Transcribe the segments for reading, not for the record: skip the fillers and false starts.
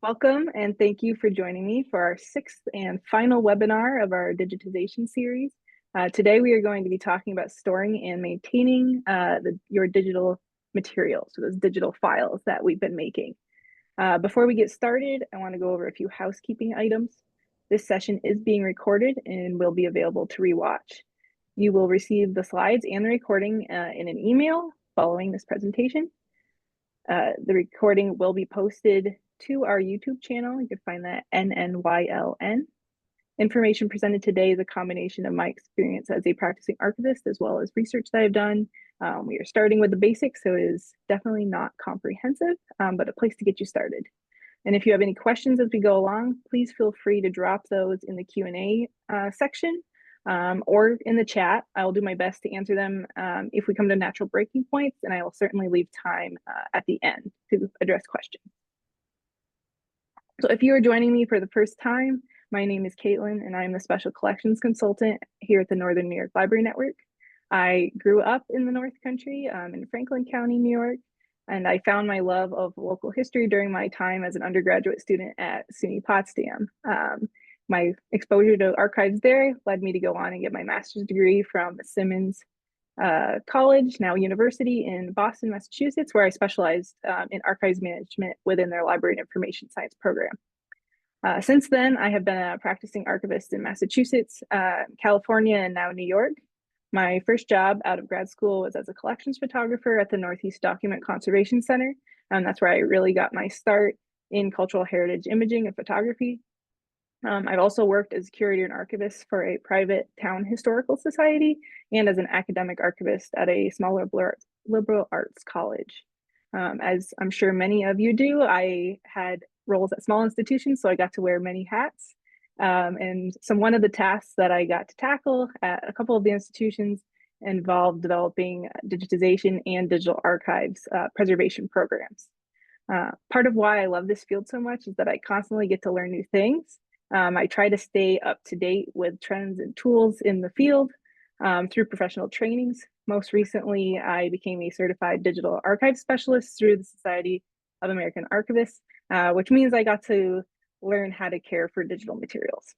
Welcome and thank you for joining me for our sixth and final webinar of our digitization series. Today we are going to be talking about storing and maintaining your digital materials, so those digital files that we've been making. Before we get started, I want to go over a few housekeeping items. This session is being recorded and will be available to rewatch. You will receive the slides and the recording in an email following this presentation. The recording will be posted to our YouTube channel. You can find that NNYLN. Information presented today is a combination of my experience as a practicing archivist as well as research that I've done. We are starting with the basics, so it is definitely not comprehensive, but a place to get you started. And if you have any questions as we go along, please feel free to drop those in the Q&A section or in the chat. I will do my best to answer them if we come to natural breaking points, and I will certainly leave time at the end to address questions. So if you are joining me for the first time, my name is Caitlin, and I'm the Special Collections Consultant here at the Northern New York Library Network. I grew up in the North Country in Franklin County, New York, and I found my love of local history during my time as an undergraduate student at SUNY Potsdam. My exposure to archives there led me to go on and get my master's degree from Simmons College, now university in Boston, Massachusetts, where I specialized in archives management within their library and information science program. Since then, I have been a practicing archivist in Massachusetts, California, and now New York. My first job out of grad school was as a collections photographer at the Northeast Document Conservation Center. That's where I really got my start in cultural heritage imaging and photography. I've also worked as curator and archivist for a private town historical society and as an academic archivist at a smaller liberal arts college. As I'm sure many of you do, I had roles at small institutions, so I got to wear many hats. And one of the tasks that I got to tackle at a couple of the institutions involved developing digitization and digital archives preservation programs. Part of why I love this field so much is that I constantly get to learn new things. I try to stay up to date with trends and tools in the field through professional trainings. Most recently, I became a certified digital archive specialist through the Society of American Archivists, which means I got to learn how to care for digital materials.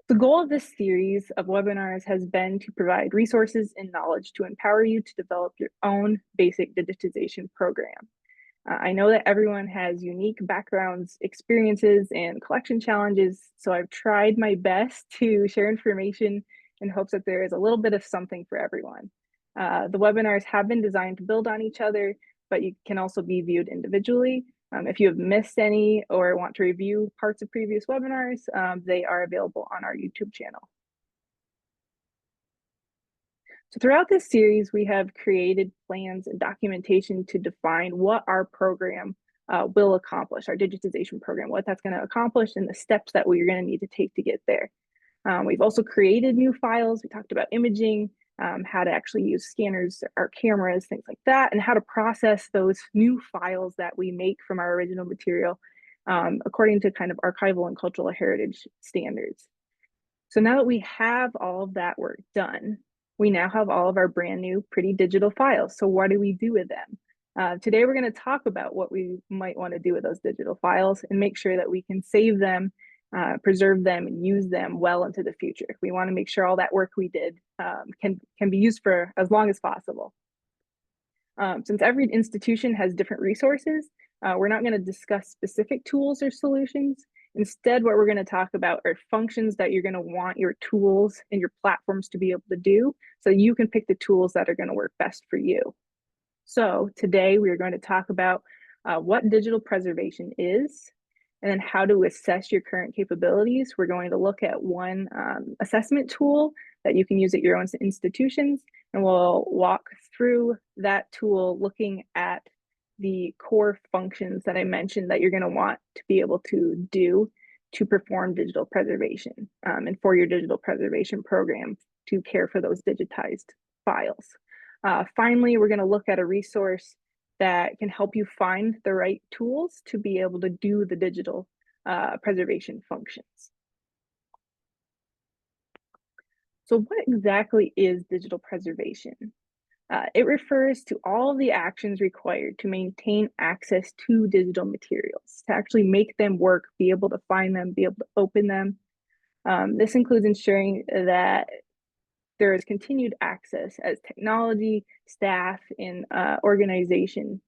The goal of this series of webinars has been to provide resources and knowledge to empower you to develop your own basic digitization program. I know that everyone has unique backgrounds, experiences, and collection challenges, so I've tried my best to share information in hopes that there is a little bit of something for everyone. The webinars have been designed to build on each other, but you can also be viewed individually. If you have missed any or want to review parts of previous webinars, they are available on our YouTube channel. So throughout this series, we have created plans and documentation to define what our program will accomplish, our digitization program, what that's going to accomplish, and the steps that we're going to need to take to get there. We've also created new files. We talked about imaging, how to actually use scanners, our cameras, things like that, and how to process those new files that we make from our original material according to kind of archival and cultural heritage standards. So now that we have all of that work done, we now have all of our brand new pretty digital files. So what do we do with them? Today, we're going to talk about what we might want to do with those digital files and make sure that we can save them, preserve them, and use them well into the future. We want to make sure all that work we did can be used for as long as possible. Since every institution has different resources, we're not going to discuss specific tools or solutions. Instead, what we're going to talk about are functions that you're going to want your tools and your platforms to be able to do, so you can pick the tools that are going to work best for you. So today we are going to talk about what digital preservation is, and then how to assess your current capabilities. We're going to look at one assessment tool that you can use at your own institutions, and we'll walk through that tool looking at the core functions that I mentioned that you're going to want to be able to do to perform digital preservation and for your digital preservation program to care for those digitized files. Finally, we're going to look at a resource that can help you find the right tools to be able to do the digital preservation functions. So what exactly is digital preservation? It refers to all of the actions required to maintain access to digital materials, to actually make them work, be able to find them, be able to open them. This includes ensuring that there is continued access as technology, staff, and organization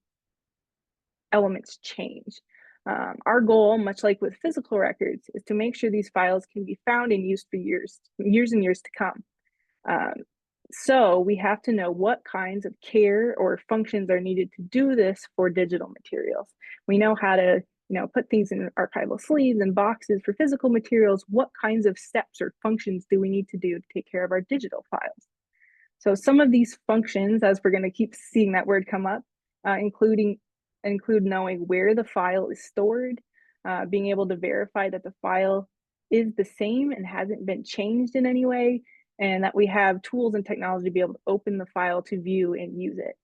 elements change. Our goal, much like with physical records, is to make sure these files can be found and used for years and years to come. Um, so we have to know what kinds of care or functions are needed to do this for digital materials. We know how to, put things in archival sleeves and boxes for physical materials. What kinds of steps or functions do we need to do to take care of our digital files? So some of these functions, as we're going to keep seeing that word come up, include knowing where the file is stored, being able to verify that the file is the same and hasn't been changed in any way, and that we have tools and technology to be able to open the file to view and use it.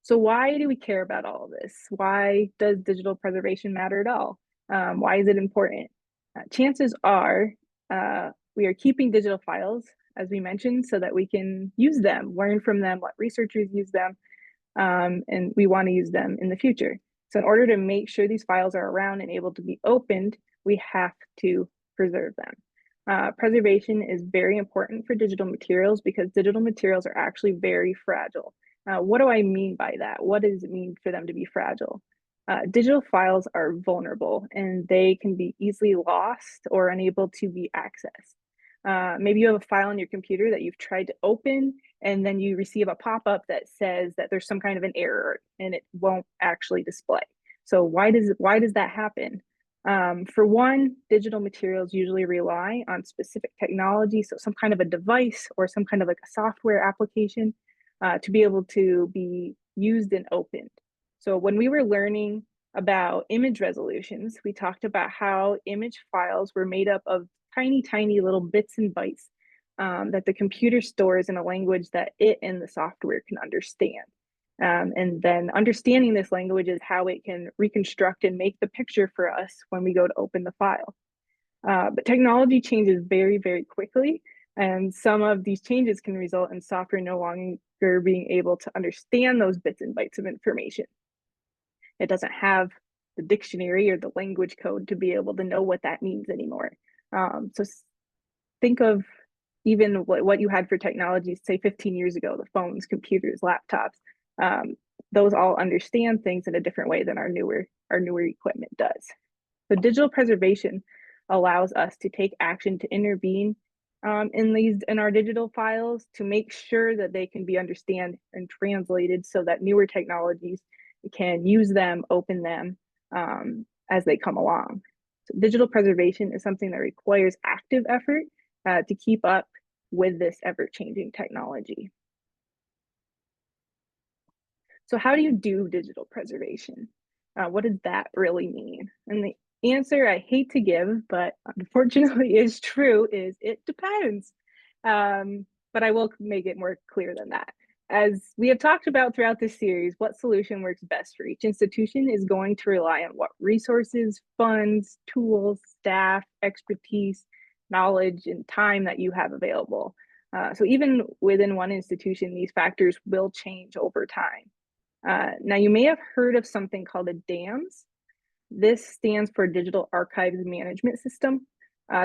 So why do we care about all of this? Why does digital preservation matter at all? Why is it important? Chances are we are keeping digital files, as we mentioned, so that we can use them, learn from them, let researchers use them, and we want to use them in the future. So in order to make sure these files are around and able to be opened, we have to preserve them. Preservation is very important for digital materials because digital materials are actually very fragile. What do I mean by that? What does it mean for them to be fragile? Digital files are vulnerable and they can be easily lost or unable to be accessed. Maybe you have a file on your computer that you've tried to open and then you receive a pop-up that says that there's some kind of an error and it won't actually display. So why does that happen? For one, digital materials usually rely on specific technology, so some kind of a device or some kind of like a software application to be able to be used and opened. So when we were learning about image resolutions, we talked about how image files were made up of tiny, tiny little bits and bytes that the computer stores in a language that it and the software can understand. And then understanding this language is how it can reconstruct and make the picture for us when we go to open the file. But technology changes very, very quickly, and some of these changes can result in software no longer being able to understand those bits and bytes of information. It doesn't have the dictionary or the language code to be able to know what that means anymore. So think of even what you had for technology, say 15 years ago, the phones, computers, laptops. Those all understand things in a different way than our newer equipment does. So digital preservation allows us to take action to intervene in our digital files to make sure that they can be understood and translated so that newer technologies can use them, open them as they come along. So digital preservation is something that requires active effort to keep up with this ever-changing technology. So how do you do digital preservation? What does that really mean? And the answer I hate to give, but unfortunately is true, is it depends. But I will make it more clear than that. As we have talked about throughout this series, what solution works best for each institution is going to rely on what resources, funds, tools, staff, expertise, knowledge, and time that you have available. So even within one institution, these factors will change over time. Now, you may have heard of something called a DAMS. This stands for Digital Archives Management System.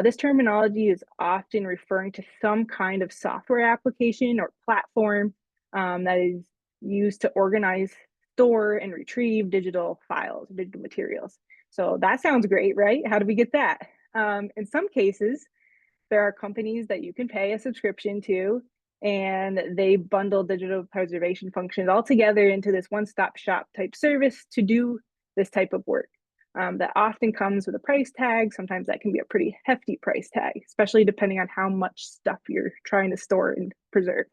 This terminology is often referring to some kind of software application or platform that is used to organize, store, and retrieve digital files, digital materials. So that sounds great, right? How do we get that? In some cases, there are companies that you can pay a subscription to, and they bundle digital preservation functions all together into this one-stop shop type service to do this type of work. That often comes with a price tag. Sometimes that can be a pretty hefty price tag, especially depending on how much stuff you're trying to store and preserve.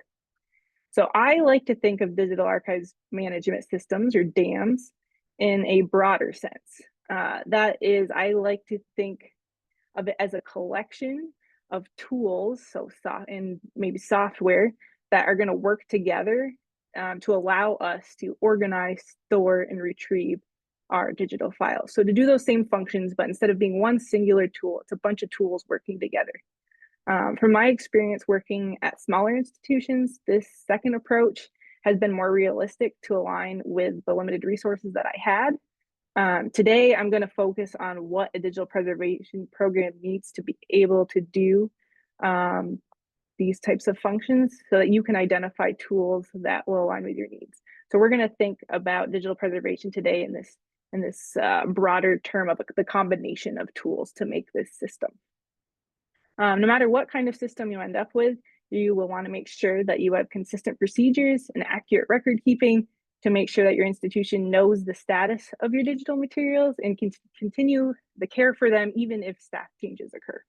So I like to think of digital archives management systems, or DAMs, in a broader sense. That is, I like to think of it as a collection of tools, and maybe software that are going to work together to allow us to organize, store, and retrieve our digital files. So to do those same functions, but instead of being one singular tool, it's a bunch of tools working together. From my experience working at smaller institutions, this second approach has been more realistic to align with the limited resources that I had. Today, I'm going to focus on what a digital preservation program needs to be able to do these types of functions so that you can identify tools that will align with your needs. So we're going to think about digital preservation today in this broader term of the combination of tools to make this system. No matter what kind of system you end up with, you will want to make sure that you have consistent procedures and accurate record keeping to make sure that your institution knows the status of your digital materials and can continue the care for them even if staff changes occur.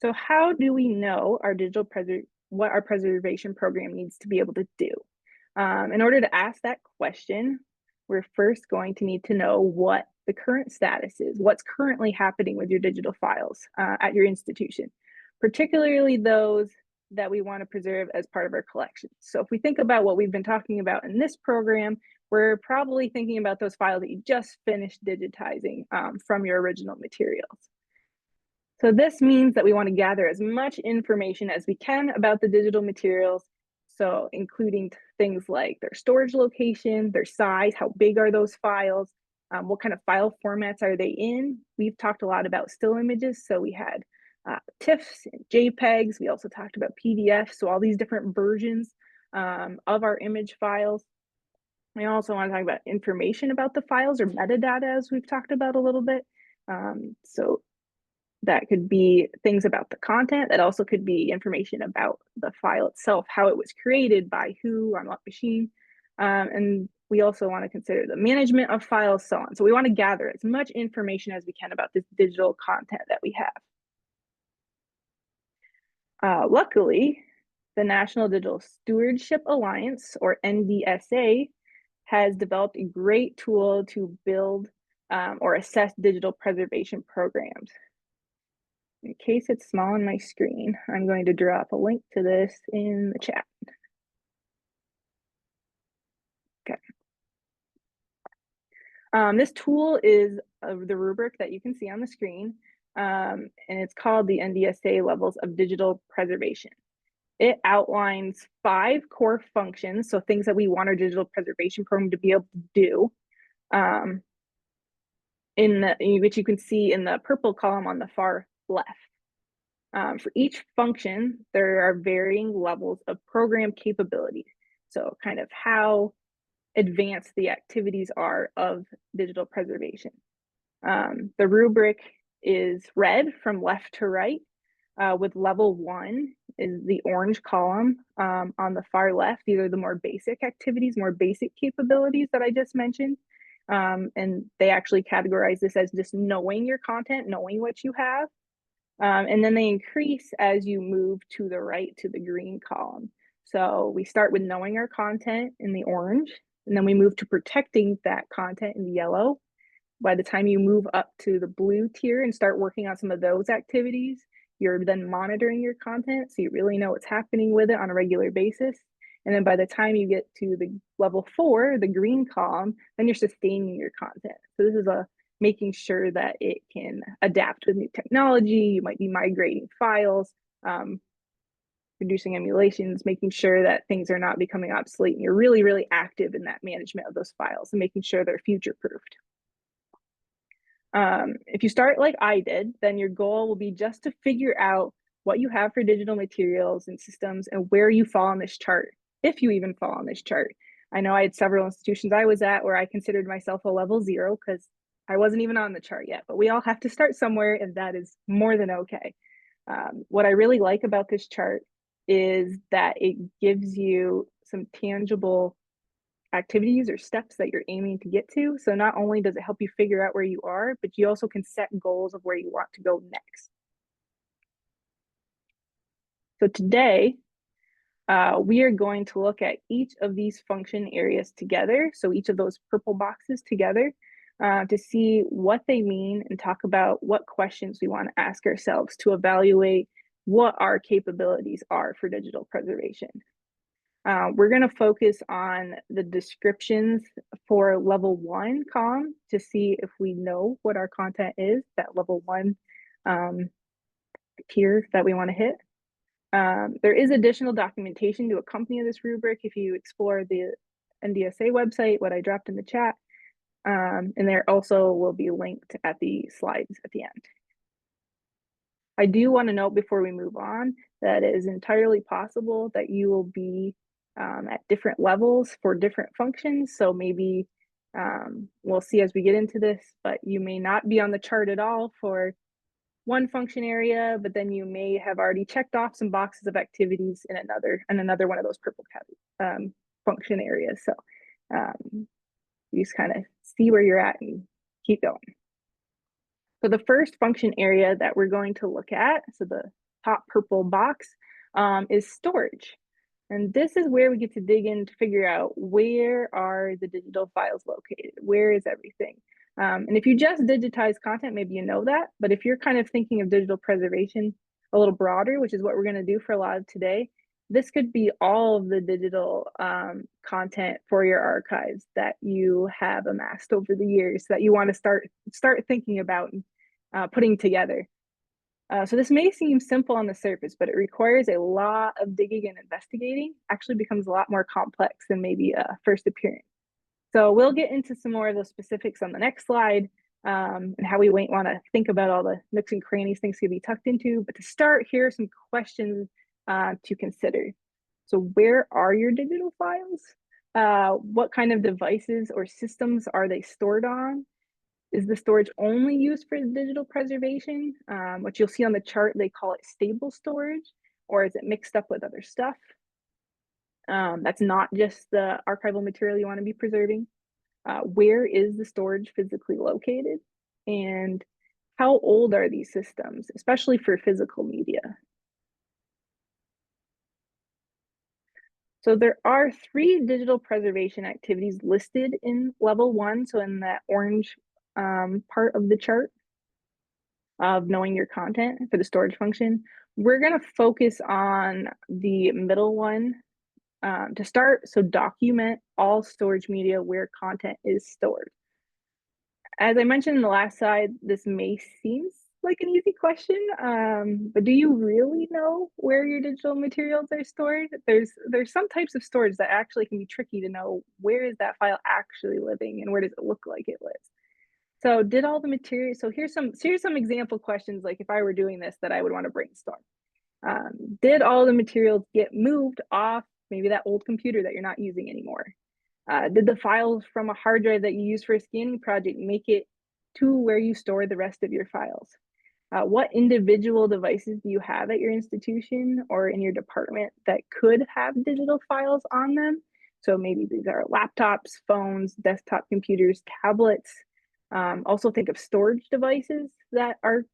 So how do we know what our preservation program needs to be able to do? In order to ask that question, we're first going to need to know what the current status is, what's currently happening with your digital files at your institution, particularly those that we want to preserve as part of our collection. So if we think about what we've been talking about in this program, we're probably thinking about those files that you just finished digitizing from your original materials. So this means that we want to gather as much information as we can about the digital materials. So including things like their storage location, their size, how big are those files, what kind of file formats are they in? We've talked a lot about still images. So we had TIFFs and JPEGs. We also talked about PDFs. So all these different versions of our image files. We also want to talk about information about the files or metadata, as we've talked about a little bit. So that could be things about the content. That also could be information about the file itself, how it was created, by who, on what machine. And we also want to consider the management of files, so on. So we want to gather as much information as we can about this digital content that we have. Luckily, the National Digital Stewardship Alliance, or NDSA, has developed a great tool to build or assess digital preservation programs. In case it's small on my screen, I'm going to drop a link to this in the chat. Okay. This tool is the rubric that you can see on the screen, and it's called the NDSA Levels of Digital Preservation. It outlines 5 core functions, so things that we want our digital preservation program to be able to do, which you can see in the purple column on the far left. For each function, there are varying levels of program capability. So kind of how advanced the activities are of digital preservation. The rubric is red from left to right, with level 1 is the orange column on the far left. These are the more basic activities, more basic capabilities that I just mentioned. And they actually categorize this as just knowing your content, knowing what you have. And then they increase as you move to the right to the green column. So we start with knowing our content in the orange, and then we move to protecting that content in the yellow. By the time you move up to the blue tier and start working on some of those activities, you're then monitoring your content, so you really know what's happening with it on a regular basis. And then by the time you get to the level 4, the green column, then you're sustaining your content. So this is making sure that it can adapt with new technology. You might be migrating files, reducing emulations, making sure that things are not becoming obsolete. And you're really, really active in that management of those files and making sure they're future-proofed. If you start like I did, then your goal will be just to figure out what you have for digital materials and systems and where you fall on this chart, if you even fall on this chart. I know I had several institutions I was at where I considered myself a level 0 because I wasn't even on the chart yet, but we all have to start somewhere, and that is more than okay. What I really like about this chart is that it gives you some tangible activities or steps that you're aiming to get to. So not only does it help you figure out where you are, but you also can set goals of where you want to go next. So today, we are going to look at each of these function areas together. So each of those purple boxes together to see what they mean and talk about what questions we want to ask ourselves to evaluate what our capabilities are for digital preservation. We're going to focus on the descriptions for level 1 column to see if we know what our content is, that level 1 tier that we want to hit. There is additional documentation to accompany this rubric if you explore the NDSA website, what I dropped in the chat. And there also will be linked at the slides at the end. I do want to note before we move on that it is entirely possible that you will be at different levels for different functions. So maybe we'll see as we get into this, but you may not be on the chart at all for one function area, but then you may have already checked off some boxes of activities in another one of those purple function areas. So you just kind of see where you're at and keep going. So the first function area that we're going to look at, so the top purple box, is storage. And this is where we get to dig in to figure out where are the digital files located? Where is everything? And if you just digitize content, maybe you know that, but if you're kind of thinking of digital preservation a little broader, which is what we're going to do for a lot of today, this could be all of the digital content for your archives that you have amassed over the years that you want to start thinking about and putting together. So this may seem simple on the surface, but it requires a lot of digging and investigating. Actually becomes a lot more complex than maybe first appearing. So we'll get into some more of those specifics on the next slide, and how we might want to think about all the nooks and crannies things could be tucked into. But to start, here are some questions to consider. So where are your digital files? What kind of devices or systems are they stored on? Is the storage only used for digital preservation? What you'll see on the chart, they call it stable storage, or is it mixed up with other stuff? That's not just the archival material you want to be preserving. Where is the storage physically located? And how old are these systems, especially for physical media? So there are 3 digital preservation activities listed in level 1, so in that orange part of the chart of knowing your content for the storage function. We're going to focus on the middle one to start. So document all storage media where content is stored. As I mentioned in the last slide, this may seem like an easy question, but do you really know where your digital materials are stored? There's some types of storage that actually can be tricky to know where is that file actually living and where does it look like it lives. So did all the materials, so here's some example questions, like if I were doing this that I would want to brainstorm. Did all the materials get moved off maybe that old computer that you're not using anymore? Did the files from a hard drive that you use for a scanning project make it to where you store the rest of your files? What individual devices do you have at your institution or in your department that could have digital files on them? So maybe these are laptops, phones, desktop computers, tablets. Also think of storage devices that are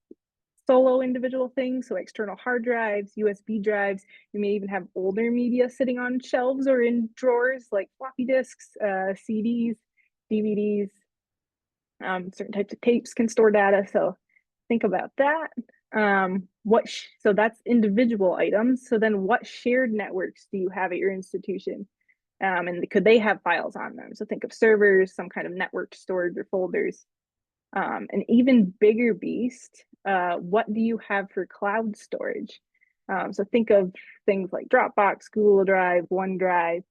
solo individual things, so external hard drives, USB drives. You may even have older media sitting on shelves or in drawers like floppy disks, CDs, DVDs. Certain types of tapes can store data, so think about that. So that's individual items. So then what shared networks do you have at your institution? And could they have files on them? So think of servers, some kind of networked storage or folders. An even bigger beast, what do you have for cloud storage? So think of things like Dropbox, Google Drive, OneDrive.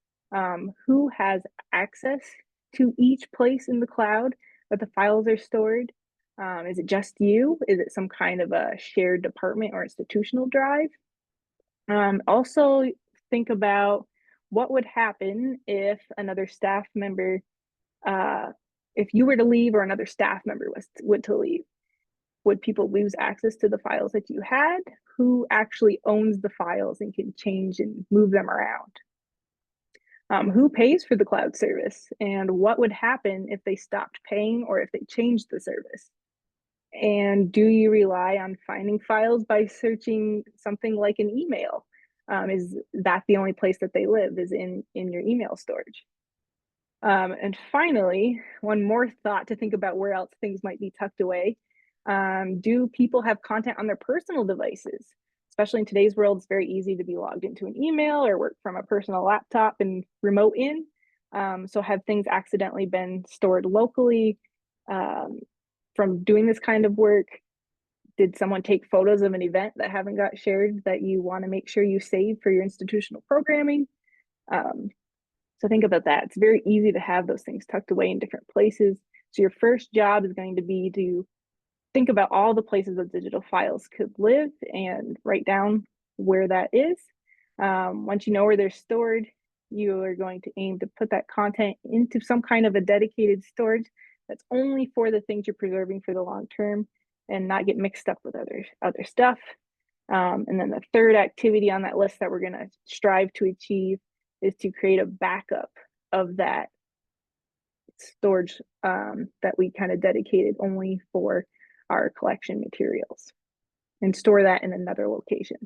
Who has access to each place in the cloud that the files are stored? Is it just you? Is it some kind of a shared department or institutional drive? Also think about what would happen if another staff member, if you were to leave or another staff member would to leave. Would people lose access to the files that you had? Who actually owns the files and can change and move them around? Who pays for the cloud service? And what would happen if they stopped paying or if they changed the service? And do you rely on finding files by searching something like an email? Is that the only place that they live, is in your email storage? And finally, one more thought to think about where else things might be tucked away. Do people have content on their personal devices? Especially in today's world, it's very easy to be logged into an email or work from a personal laptop and remote in. So have things accidentally been stored locally from doing this kind of work? Did someone take photos of an event that haven't got shared that you want to make sure you save for your institutional programming? So think about that. It's very easy to have those things tucked away in different places. So your first job is going to be to think about all the places that digital files could live and write down where that is. Once you know where they're stored, you are going to aim to put that content into some kind of a dedicated storage that's only for the things you're preserving for the long term and not get mixed up with other stuff. And then the third activity on that list that we're going to strive to achieve is to create a backup of that storage that we kind of dedicated only for our collection materials and store that in another location.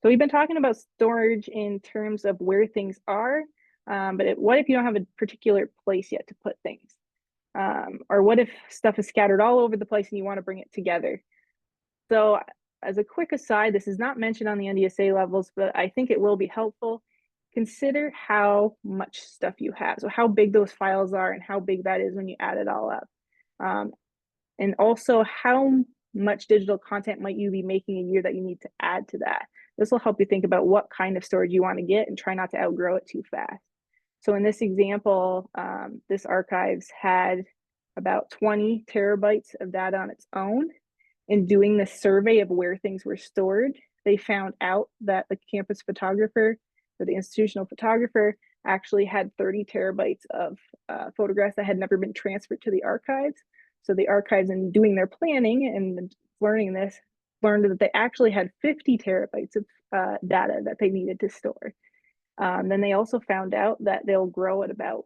So we've been talking about storage in terms of where things are, but what if you don't have a particular place yet to put things? Or what if stuff is scattered all over the place and you want to bring it together? So as a quick aside, this is not mentioned on the NDSA levels, but I think it will be helpful. Consider how much stuff you have. So how big those files are and how big that is when you add it all up. And also how much digital content might you be making a year that you need to add to that. This will help you think about what kind of storage you want to get and try not to outgrow it too fast. So in this example, this archives had about 20 terabytes of data on its own. In doing this survey of where things were stored, they found out that the campus photographer or the institutional photographer actually had 30 terabytes of photographs that had never been transferred to the archives. So the archives, in doing their planning and learning this, learned that they actually had 50 terabytes of data that they needed to store. Then they also found out that they'll grow at about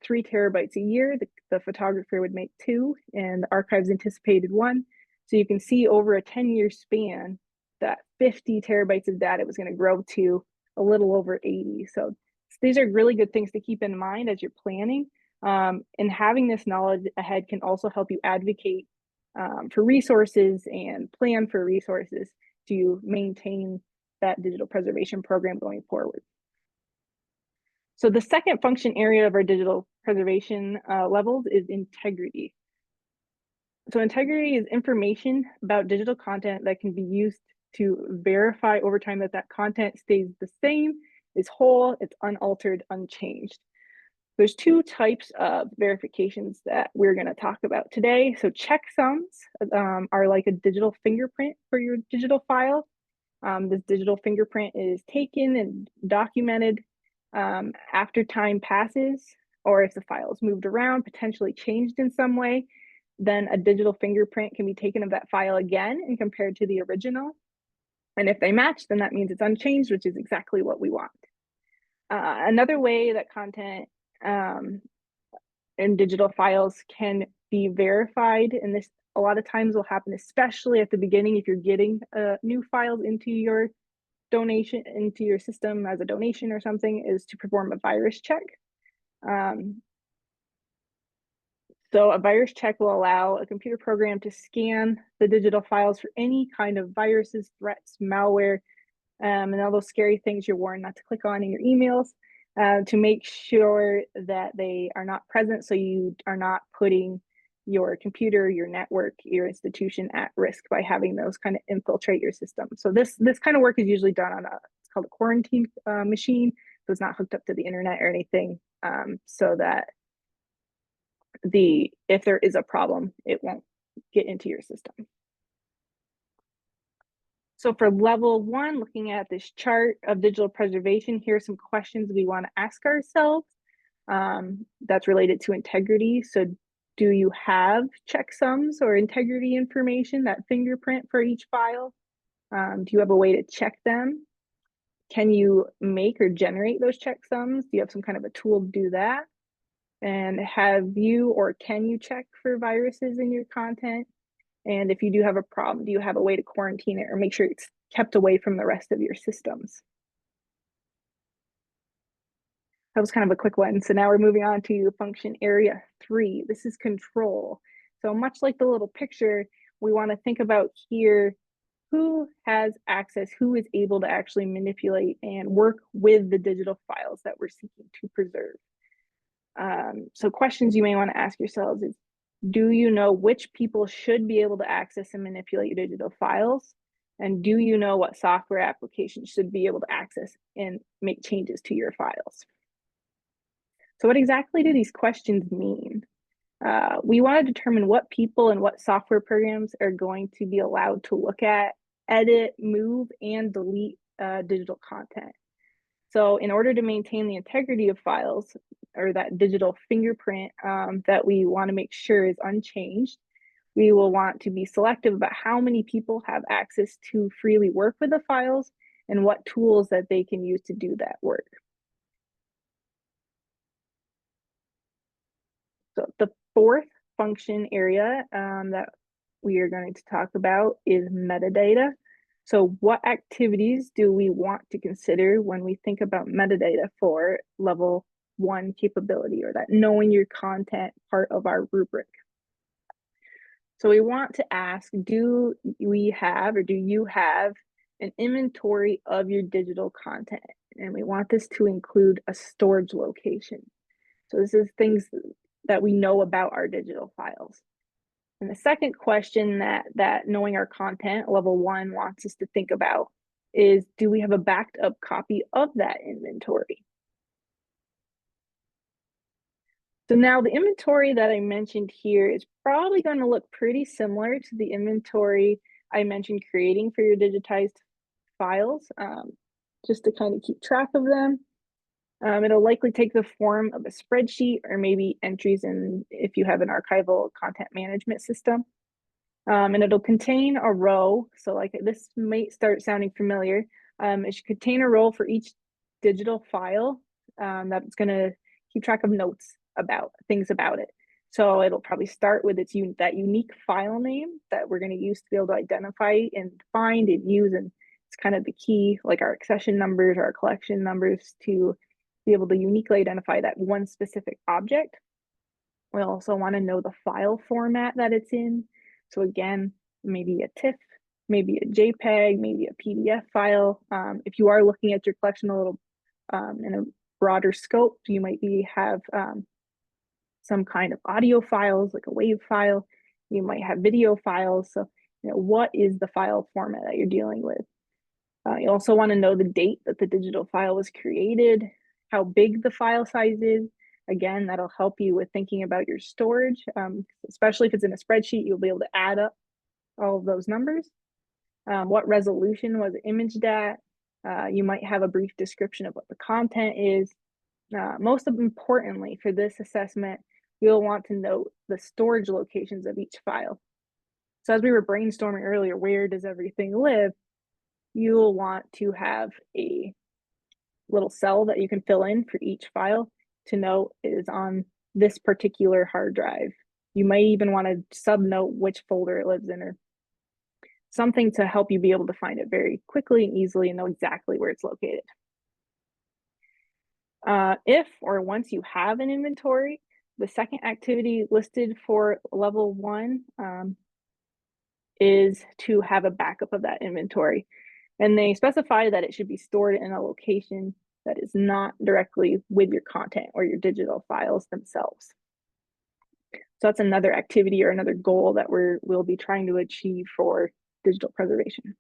3 terabytes a year. The photographer would make 2, and the archives anticipated 1. So you can see over a 10-year span that 50 terabytes of data was going to grow to a little over 80. So these are really good things to keep in mind as you're planning. And having this knowledge ahead can also help you advocate for resources and plan for resources to maintain that digital preservation program going forward. So the second function area of our digital preservation levels is integrity. So integrity is information about digital content that can be used to verify over time that that content stays the same, is whole, it's unaltered, unchanged. There's 2 types of verifications that we're going to talk about today. So checksums are like a digital fingerprint for your digital file. This digital fingerprint is taken and documented after time passes, or if the file is moved around, potentially changed in some way, then a digital fingerprint can be taken of that file again and compared to the original. And if they match, then that means it's unchanged, which is exactly what we want. Another way that content in digital files can be verified, and this a lot of times will happen, especially at the beginning if you're getting new files into your donation, into your system as a donation or something, is to perform a virus check. So a virus check will allow a computer program to scan the digital files for any kind of viruses, threats, malware, and all those scary things you're warned not to click on in your emails, to make sure that they are not present, so you are not putting your computer, your network, your institution at risk by having those kind of infiltrate your system. So this kind of work is usually done on it's called a quarantine machine, so it's not hooked up to the internet or anything, so that if there is a problem, it won't get into your system. So for level 1, looking at this chart of digital preservation, here are some questions we want to ask ourselves that's related to integrity. So do you have checksums or integrity information, that fingerprint for each file? Do you have a way to check them? Can you make or generate those checksums? Do you have some kind of a tool to do that? And have you or can you check for viruses in your content? And if you do have a problem, do you have a way to quarantine it or make sure it's kept away from the rest of your systems? That was kind of a quick one. So now we're moving on to function area 3. This is control. So much like the little picture, we want to think about here who has access, who is able to actually manipulate and work with the digital files that we're seeking to preserve. So questions you may want to ask yourselves is, Do you know which people should be able to access and manipulate your digital files? And do you know what software applications should be able to access and make changes to your files? So what exactly do these questions mean? We want to determine what people and what software programs are going to be allowed to look at, edit, move, and delete digital content. So in order to maintain the integrity of files or that digital fingerprint that we want to make sure is unchanged, we will want to be selective about how many people have access to freely work with the files and what tools that they can use to do that work. So the fourth function area that we are going to talk about is metadata. So what activities do we want to consider when we think about metadata for level 1 capability, or that knowing your content part of our rubric? So we want to ask, do we have or do you have an inventory of your digital content? And we want this to include a storage location. So this is things that we know about our digital files. And the second question that knowing our content, level 1, wants us to think about is, do we have a backed up copy of that inventory? So now the inventory that I mentioned here is probably going to look pretty similar to the inventory I mentioned creating for your digitized files, just to kind of keep track of them. It'll likely take the form of a spreadsheet or maybe entries in if you have an archival content management system. And it'll contain a row. So like this might start sounding familiar. It should contain a row for each digital file that's going to keep track of notes about things about it. So it'll probably start with that unique file name that we're going to use to be able to identify and find and use. And it's kind of the key, like our accession numbers or our collection numbers, to be able to uniquely identify that one specific object. We also want to know the file format that it's in. So again, maybe a TIFF, maybe a JPEG, maybe a PDF file. If you are looking at your collection a little in a broader scope, you might have some kind of audio files, like a WAV file. You might have video files. So, what is the file format that you're dealing with? You also want to know the date that the digital file was created, how big the file size is. Again, that'll help you with thinking about your storage, especially if it's in a spreadsheet. You'll be able to add up all of those numbers. What resolution was it imaged at? You might have a brief description of what the content is. Most importantly, for this assessment, you'll want to note the storage locations of each file. So as we were brainstorming earlier, where does everything live? You'll want to have a little cell that you can fill in for each file to know is on this particular hard drive. You might even want to subnote which folder it lives in, or something to help you be able to find it very quickly and easily and know exactly where it's located. If or once you have an inventory, the second activity listed for level 1 is to have a backup of that inventory. And they specify that it should be stored in a location that is not directly with your content or your digital files themselves. So that's another activity or another goal that we'll be trying to achieve for digital preservation.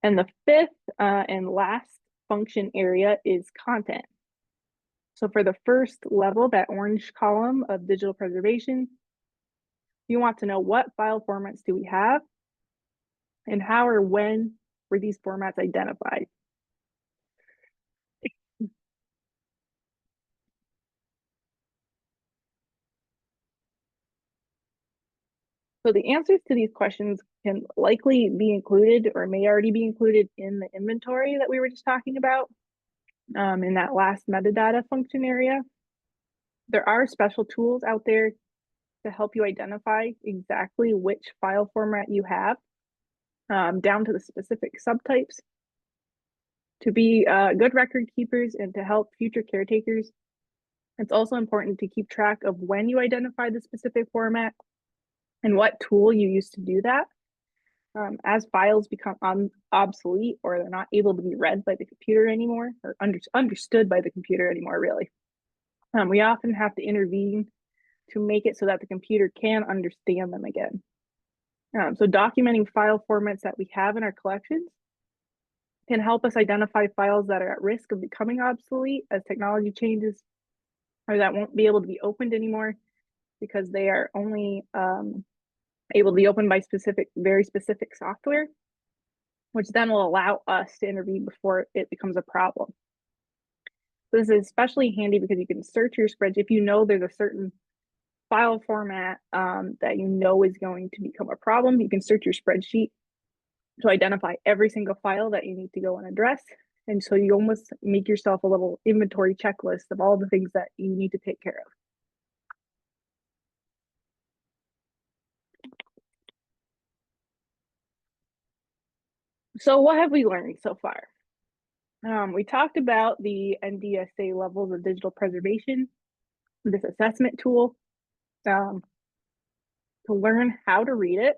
And the fifth and last function area is content. So for the first level, that orange column of digital preservation, you want to know what file formats do we have and how or when were these formats identified. So the answers to these questions can likely be included or may already be included in the inventory that we were just talking about in that last metadata function area. There are special tools out there to help you identify exactly which file format you have, down to the specific subtypes. To be good record keepers and to help future caretakers, it's also important to keep track of when you identify the specific format and what tool you use to do that. As files become obsolete or they're not able to be read by the computer anymore, or understood by the computer anymore, really, we often have to intervene to make it so that the computer can understand them again. So documenting file formats that we have in our collections can help us identify files that are at risk of becoming obsolete as technology changes, or that won't be able to be opened anymore because they are only able to be opened by very specific software, which then will allow us to intervene before it becomes a problem. This is especially handy because you can search your spreadsheet. If you know there's a certain file format that you know is going to become a problem, you can search your spreadsheet to identify every single file that you need to go and address. And so you almost make yourself a little inventory checklist of all the things that you need to take care of. So what have we learned so far? We talked about the NDSA levels of digital preservation, this assessment tool, to learn how to read it.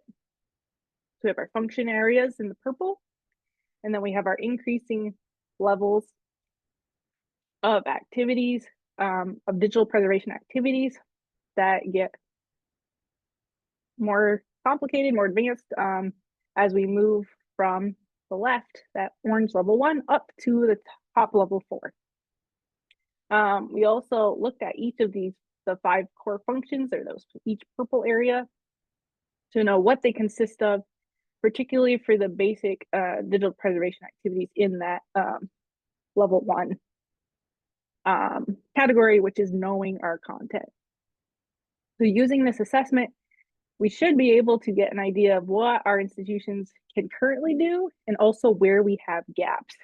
So we have our function areas in the purple, and then we have our increasing levels of activities, of digital preservation activities that get more complicated, more advanced as we move from the left, that orange level 1, up to the top level 4. We also looked at each of the 5 core functions, or each purple area, to know what they consist of, particularly for the basic digital preservation activities in that level 1 category, which is knowing our content. So using this assessment, we should be able to get an idea of what our institutions can currently do and also where we have gaps.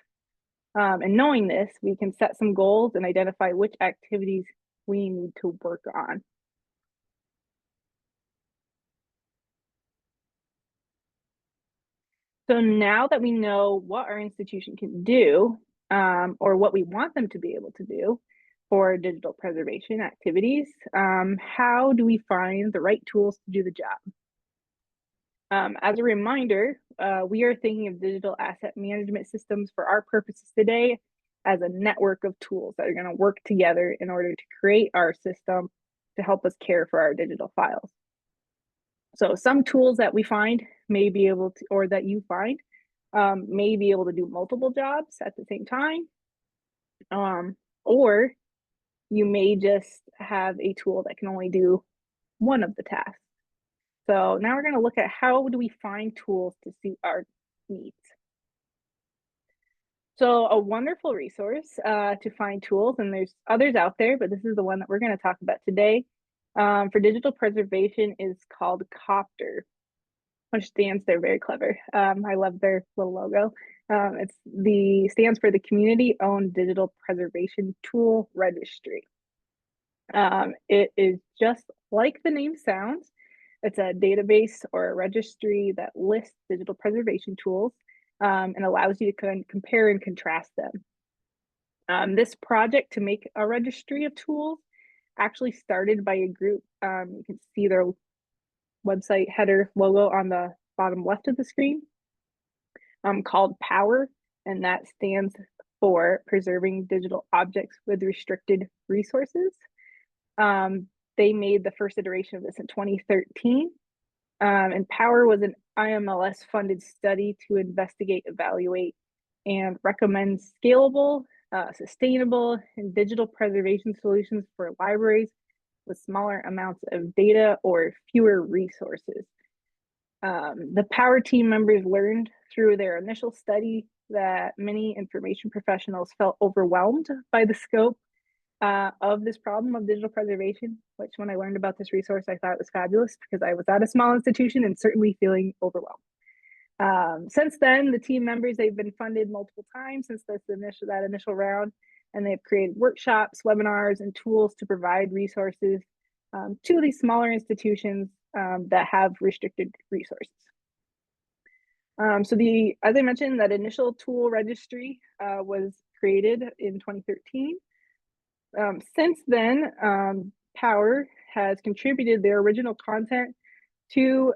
And knowing this, we can set some goals and identify which activities we need to work on. So now that we know what our institution can do, or what we want them to be able to do for digital preservation activities, how do we find the right tools to do the job? As a reminder, we are thinking of digital asset management systems for our purposes today as a network of tools that are going to work together in order to create our system to help us care for our digital files. So some tools that we find may be able to, or that you find, may be able to do multiple jobs at the same time. Or you may just have a tool that can only do one of the tasks. So now we're going to look at how do we find tools to suit our needs. So a wonderful resource to find tools, and there's others out there, but this is the one that we're going to talk about today for digital preservation, is called Copter, which stands, they're very clever. I love their little logo. Stands for the Community-Owned Digital Preservation Tool Registry. It is just like the name sounds. It's a database or a registry that lists digital preservation tools and allows you to compare and contrast them. This project to make a registry of tools actually started by a group. You can see their website header logo on the bottom left of the screen, called POWER, and that stands for Preserving Digital Objects with Restricted Resources. They made the first iteration of this in 2013. And POWER was an IMLS funded study to investigate, evaluate, and recommend scalable, sustainable, and digital preservation solutions for libraries with smaller amounts of data or fewer resources. The POWER team members learned through their initial study that many information professionals felt overwhelmed by the scope of this problem of digital preservation, which when I learned about this resource, I thought it was fabulous because I was at a small institution and certainly feeling overwhelmed. Since then, the team members, they've been funded multiple times since that initial round, and they've created workshops, webinars, and tools to provide resources to these smaller institutions that have restricted resources. As I mentioned, that initial tool registry was created in 2013. Since then, POWER has contributed their original content to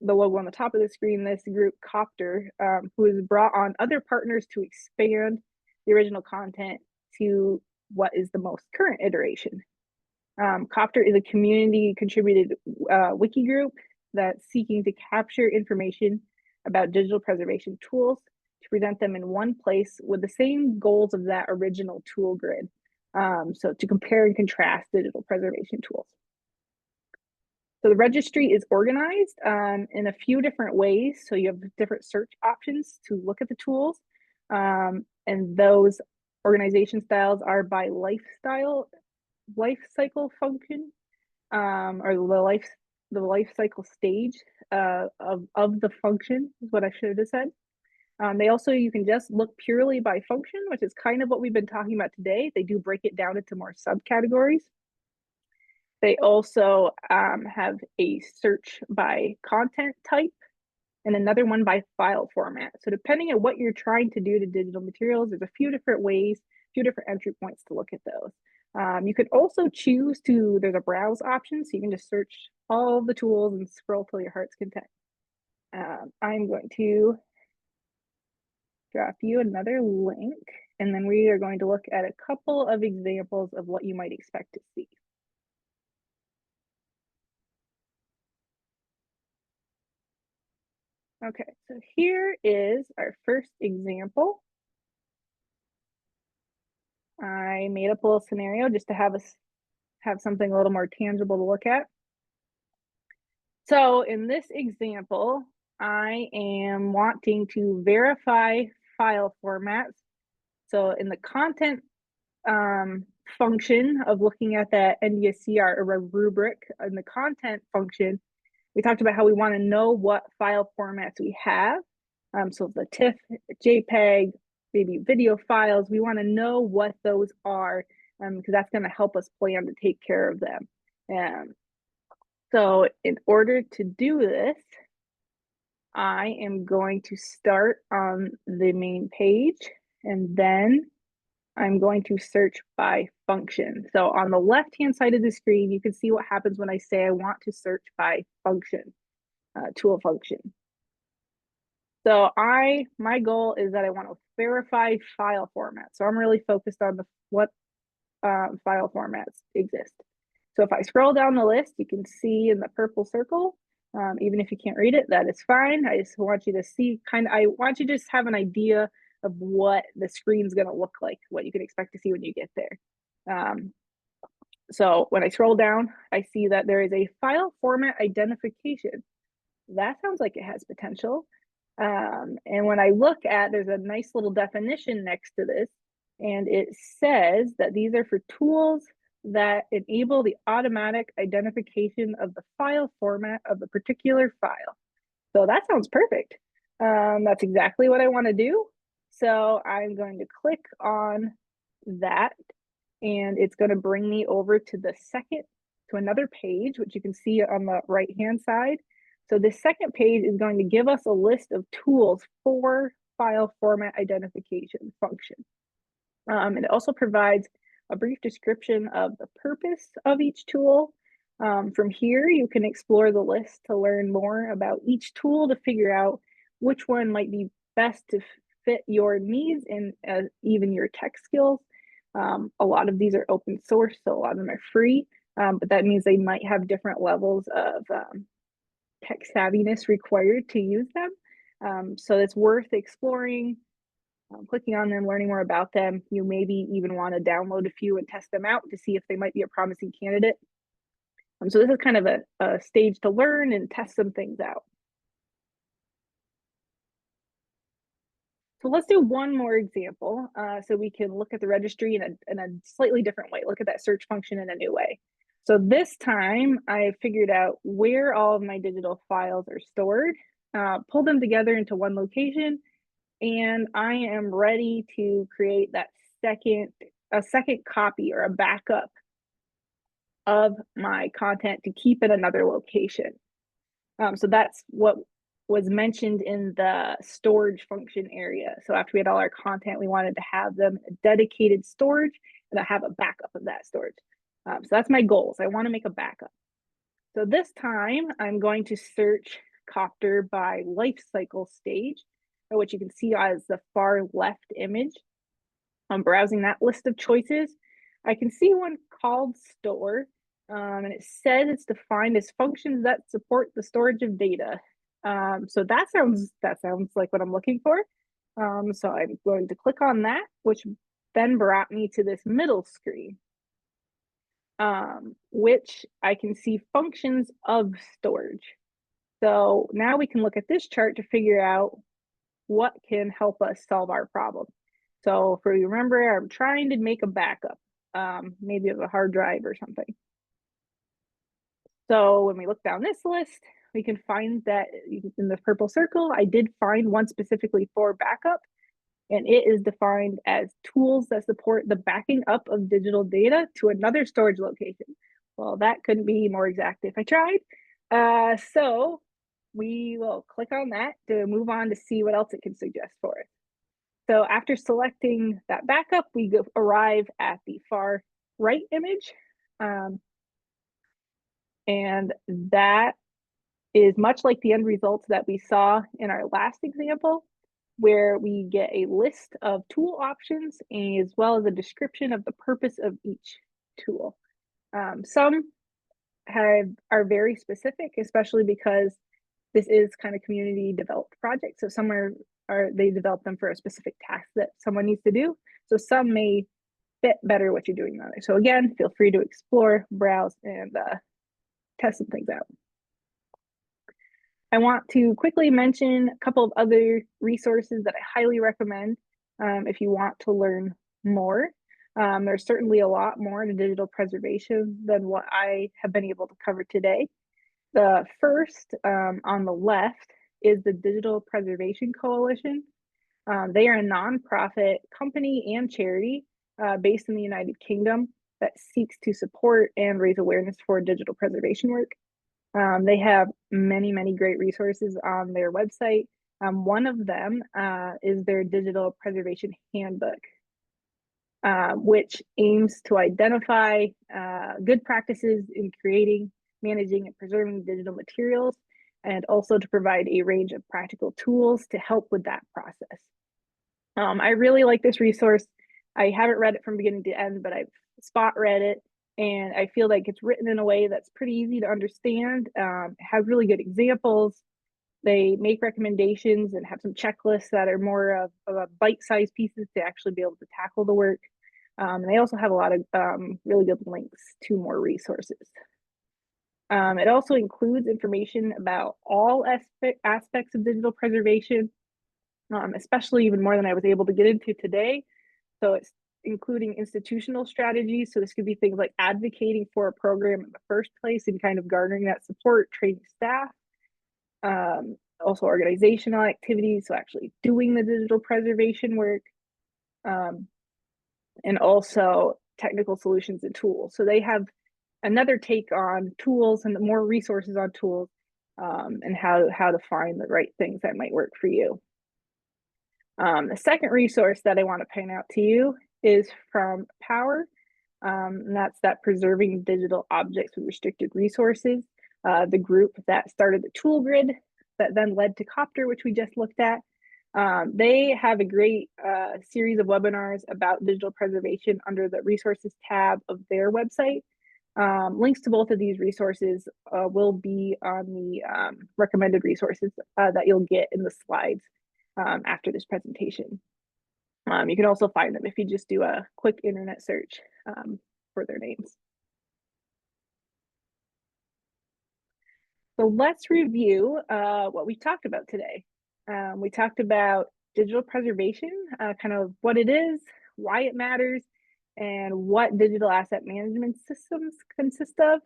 the logo on the top of the screen, this group Copter, who has brought on other partners to expand the original content to what is the most current iteration. Copter is a community contributed wiki group that's seeking to capture information about digital preservation tools to present them in one place with the same goals of that original tool grid. So to compare and contrast digital preservation tools. So the registry is organized in a few different ways. So you have different search options to look at the tools. And those organization styles are by life cycle function, or the life cycle stage of the function is what I should have said. They also, you can just look purely by function, which is kind of what we've been talking about today. They do break it down into more subcategories. They also have a search by content type and another one by file format. So depending on what you're trying to do to digital materials, there's a few different ways, a few different entry points to look at those. You could also choose to, there's a browse option, so you can just search all the tools and scroll till your heart's content. I'm going to drop you another link, and then we are going to look at a couple of examples of what you might expect to see. Okay, so here is our first example. I made up a little scenario just to have us have something a little more tangible to look at. So in this example, I am wanting to verify file formats. So in the content function of looking at that NDSCR or rubric in the content function, we talked about how we want to know what file formats we have. So the TIFF, JPEG, maybe video files, we want to know what those are because that's going to help us plan to take care of them. So in order to do this, I am going to start on the main page and then I'm going to search by function. So on the left-hand side of the screen, you can see what happens when I say I want to search by function, tool function. So my goal is that I want to verify file format. So I'm really focused on what file formats exist. So if I scroll down the list, you can see in the purple circle, even if you can't read it, that is fine. I just want you to see I want you to just have an idea of what the screen's going to look like, what you can expect to see when you get there. So when I scroll down, I see that there is a file format identification. That sounds like it has potential. And when I look at, there's a nice little definition next to this, and it says that these are for tools that enable the automatic identification of the file format of a particular file. So that sounds perfect. That's exactly what I want to do. So I'm going to click on that, and it's going to bring me over to another page, which you can see on the right-hand side. So this second page is going to give us a list of tools for file format identification function. It also provides a brief description of the purpose of each tool. From here, you can explore the list to learn more about each tool to figure out which one might be best to fit your needs and even your tech skills. A lot of these are open source, so a lot of them are free, but that means they might have different levels of tech savviness required to use them. So it's worth exploring, clicking on them, learning more about them. You maybe even want to download a few and test them out to see if they might be a promising candidate. So this is kind of a stage to learn and test some things out. So let's do one more example so we can look at the registry in a slightly different way, look at that search function in a new way. So this time I figured out where all of my digital files are stored, pulled them together into one location, and I am ready to create a second copy or a backup of my content to keep in another location. So that's what was mentioned in the storage function area. So after we had all our content, we wanted to have them dedicated storage and I have a backup of that storage. So that's my goals. I want to make a backup. So this time I'm going to search Copter by life cycle stage, which you can see as the far left image. I'm browsing that list of choices. I can see one called store. And it says it's defined as functions that support the storage of data. So that sounds like what I'm looking for. So I'm going to click on that, which then brought me to this middle screen, which I can see functions of storage. So now we can look at this chart to figure out what can help us solve our problem. So if you remember, I'm trying to make a backup, maybe of a hard drive or something. So when we look down this list, we can find that in the purple circle, I did find one specifically for backup, and it is defined as tools that support the backing up of digital data to another storage location. Well, that couldn't be more exact if I tried. So we will click on that to move on to see what else it can suggest for us. So after selecting that backup, we arrive at the far right image. And that is much like the end results that we saw in our last example, where we get a list of tool options as well as a description of the purpose of each tool. Some are very specific, especially because this is kind of community developed project. So some they develop them for a specific task that someone needs to do. So some may fit better what you're doing on it. So again, feel free to explore, browse, and test some things out. I want to quickly mention a couple of other resources that I highly recommend if you want to learn more. There's certainly a lot more in digital preservation than what I have been able to cover today. The first on the left is the Digital Preservation Coalition. They are a nonprofit company and charity based in the United Kingdom that seeks to support and raise awareness for digital preservation work. They have many, many great resources on their website. One of them is their Digital Preservation Handbook, which aims to identify good practices in creating, managing, and preserving digital materials, and also to provide a range of practical tools to help with that process. I really like this resource. I haven't read it from beginning to end, but I've spot read it, and I feel like it's written in a way that's pretty easy to understand. It has really good examples. They make recommendations and have some checklists that are more of bite-sized pieces to actually be able to tackle the work. And they also have a lot of really good links to more resources. It also includes information about all aspects of digital preservation, especially even more than I was able to get into today. So it's including institutional strategies. So this could be things like advocating for a program in the first place and kind of garnering that support, training staff. Also organizational activities, so actually doing the digital preservation work, and also technical solutions and tools. So they have another take on tools and more resources on tools, and how to find the right things that might work for you. The second resource that I want to point out to you is from Power, and that's that Preserving Digital Objects with Restricted Resources, the group that started the tool grid that then led to Copter, which we just looked at. They have a great series of webinars about digital preservation under the resources tab of their website. Links to both of these resources will be on the recommended resources that you'll get in the slides after this presentation. You can also find them if you just do a quick internet search for their names. So let's review what we talked about today. We talked about digital preservation, kind of what it is, why it matters, and what digital asset management systems consist of.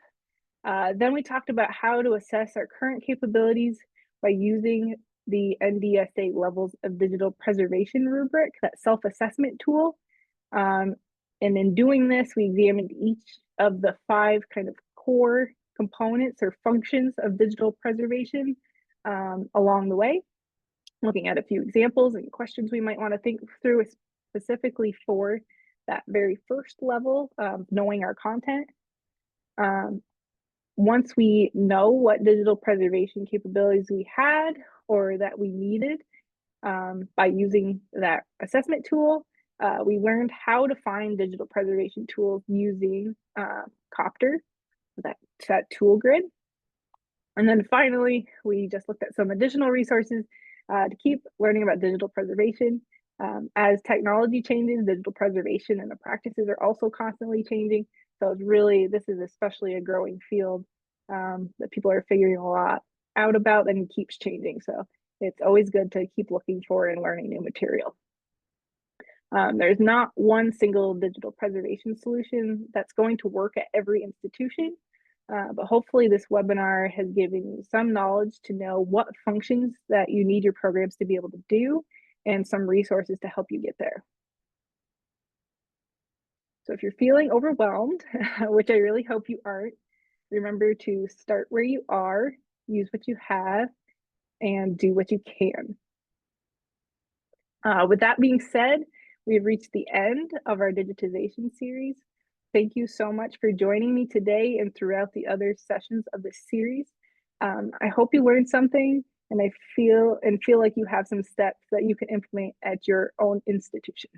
Then we talked about how to assess our current capabilities by using the NDSA levels of digital preservation rubric, that self-assessment tool. And in doing this, we examined each of the 5 kind of core components or functions of digital preservation along the way, looking at a few examples and questions we might want to think through specifically for that very first level of knowing our content. Once we know what digital preservation capabilities we had or that we needed by using that assessment tool, we learned how to find digital preservation tools using Copter. that tool grid. And then finally, we just looked at some additional resources to keep learning about digital preservation. As technology changes, digital preservation and the practices are also constantly changing. So this is especially a growing field that people are figuring a lot out about and keeps changing. So it's always good to keep looking for and learning new material. There's not one single digital preservation solution that's going to work at every institution, but hopefully this webinar has given you some knowledge to know what functions that you need your programs to be able to do and some resources to help you get there. So if you're feeling overwhelmed, which I really hope you aren't, remember to start where you are, use what you have, and do what you can. With that being said, we've reached the end of our digitization series. Thank you so much for joining me today and throughout the other sessions of this series. I hope you learned something, and I feel like you have some steps that you can implement at your own institution.